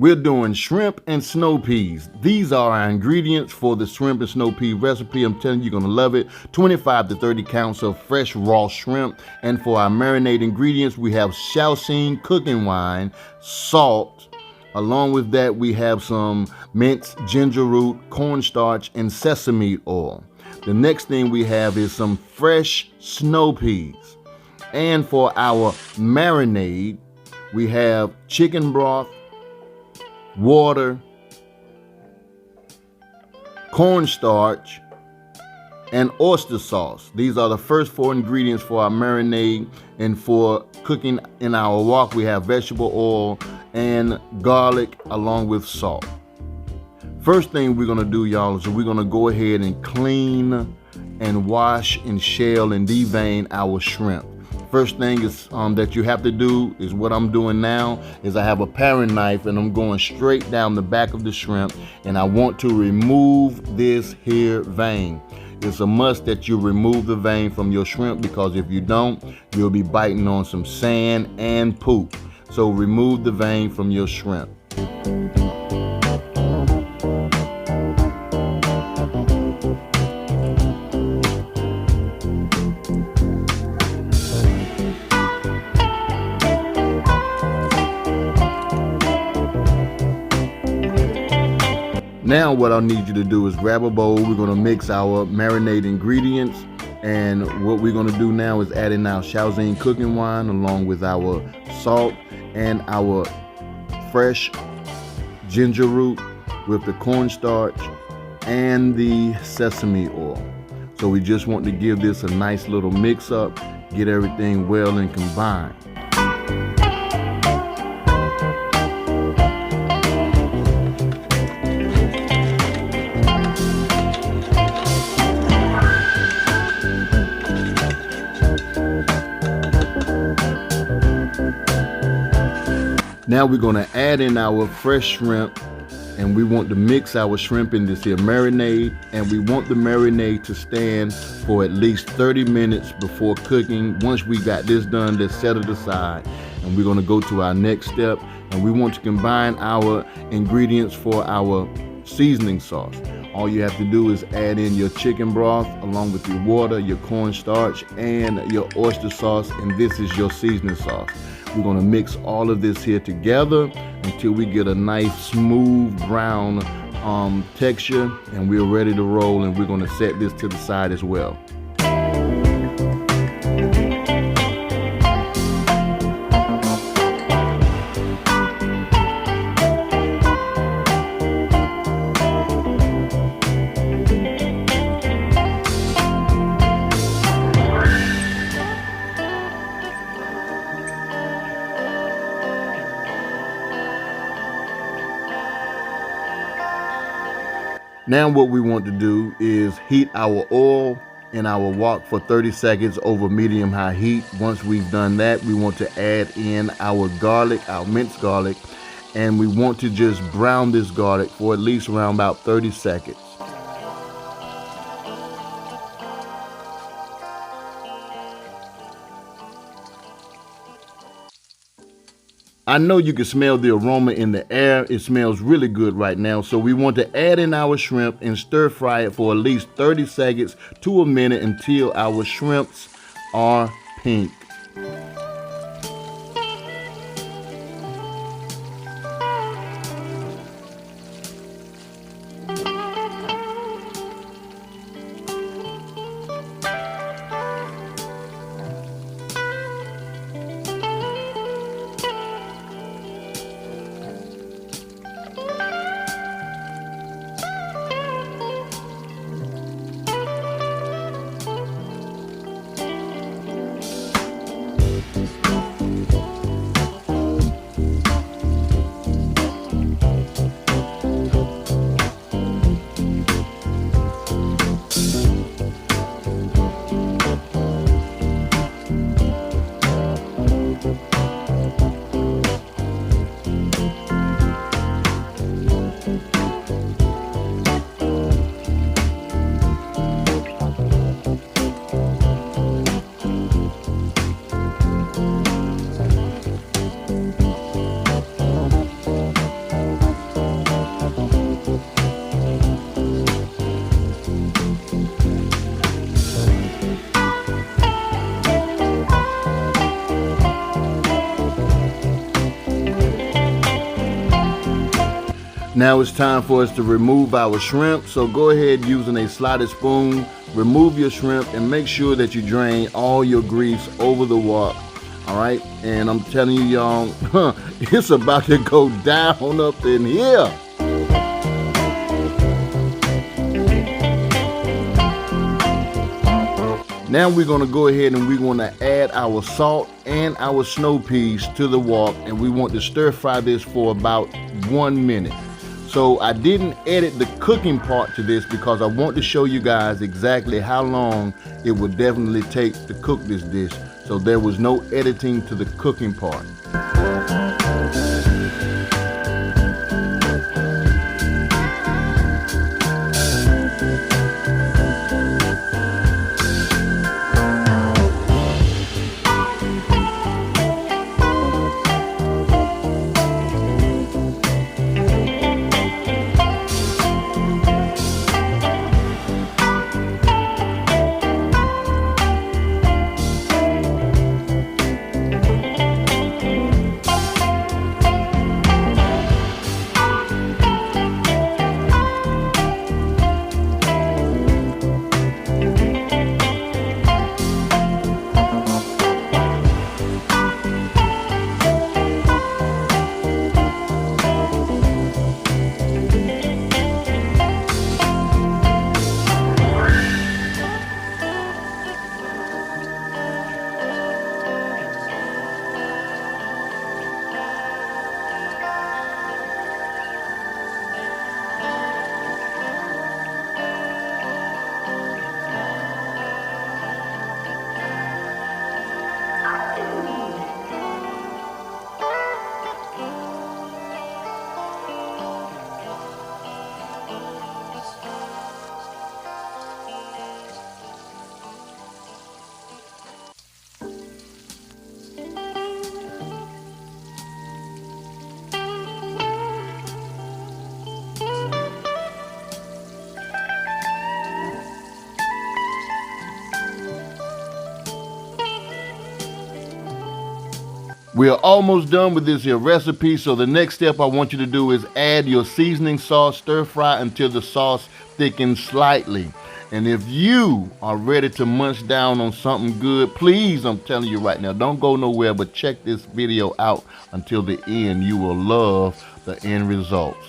We're doing shrimp and snow peas. These are our ingredients for the shrimp and snow pea recipe. I'm telling you, you're gonna love it. 25 to 30 counts of fresh raw shrimp. And for our marinade ingredients, we have Shante cooking wine, salt. Along with that, we have some minced ginger root, cornstarch, and sesame oil. The next thing we have is some fresh snow peas. And for our marinade, we have chicken broth, water, cornstarch, and oyster sauce. These are the first 4 ingredients for our marinade. And for cooking in our wok, we have vegetable oil and garlic along with salt. First thing we're gonna do, y'all, is we're gonna go ahead and clean and wash and shell and devein our shrimp. First thing is that you have to do is what I'm doing now is I have a paring knife and I'm going straight down the back of the shrimp, and I want to remove this here vein. It's a must that you remove the vein from your shrimp, because if you don't, you'll be biting on some sand and poop. So remove the vein from your shrimp. Now what I need you to do is grab a bowl. We're gonna mix our marinade ingredients, and what we're gonna do now is add in our Shante cooking wine along with our salt and our fresh ginger root with the cornstarch and the sesame oil. So we just want to give this a nice little mix up, get everything well and combined. Now we're gonna add in our fresh shrimp, and we want to mix our shrimp in this here marinade, and we want the marinade to stand for at least 30 minutes before cooking. Once we got this done, let's set it aside, and we're gonna go to our next step, and we want to combine our ingredients for our seasoning sauce. All you have to do is add in your chicken broth along with your water, your cornstarch, and your oyster sauce, and this is your seasoning sauce. We're gonna mix all of this here together until we get a nice smooth brown texture, and we're ready to roll, and we're gonna set this to the side as well. Now what we want to do is heat our oil in our wok for 30 seconds over medium-high heat. Once we've done that, we want to add in our garlic, our minced garlic, and we want to just brown this garlic for at least around about 30 seconds. I know you can smell the aroma in the air. It smells really good right now. So we want to add in our shrimp and stir fry it for at least 30 seconds to a minute until our shrimps are pink. Now it's time for us to remove our shrimp. So go ahead using a slotted spoon, remove your shrimp and make sure that you drain all your grease over the wok. All right, and I'm telling you, y'all, it's about to go down up in here. Now we're gonna go ahead and we're gonna add our salt and our snow peas to the wok, and we want to stir fry this for about 1 minute. So I didn't edit the cooking part to this because I want to show you guys exactly how long it would definitely take to cook this dish. So there was no editing to the cooking part. We are almost done with this here recipe, so the next step I want you to do is add your seasoning sauce, stir fry until the sauce thickens slightly. And if you are ready to munch down on something good, please, I'm telling you right now, don't go nowhere, but check this video out until the end. You will love the end results.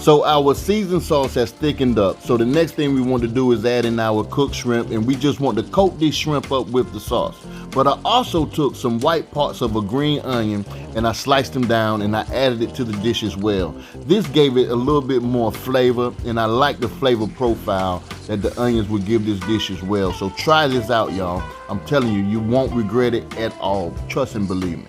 So our seasoned sauce has thickened up. So the next thing we want to do is add in our cooked shrimp, and we just want to coat this shrimp up with the sauce. But I also took some white parts of a green onion and I sliced them down and I added it to the dish as well. This gave it a little bit more flavor, and I like the flavor profile that the onions would give this dish as well. So try this out, y'all. I'm telling you, you won't regret it at all. Trust and believe me.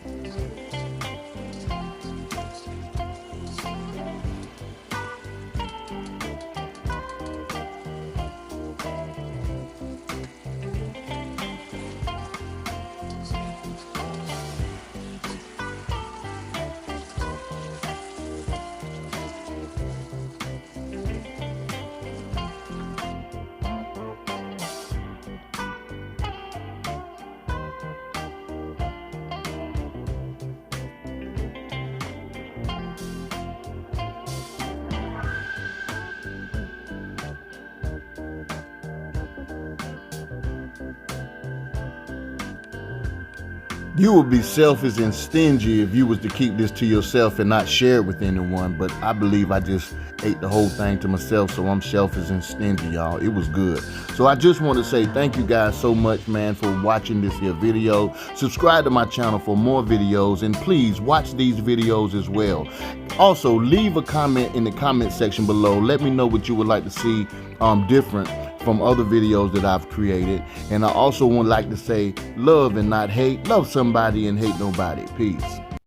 You would be selfish and stingy if you was to keep this to yourself and not share it with anyone, but I believe I just ate the whole thing to myself, so I'm selfish and stingy, y'all. It was good. So I just want to say thank you guys so much, man, for watching this here video. Subscribe to my channel for more videos, and please watch these videos as well. Also, leave a comment in the comment section below. Let me know what you would like to see different from other videos that I've created. And I also would like to say love and not hate. Love somebody and hate nobody. Peace.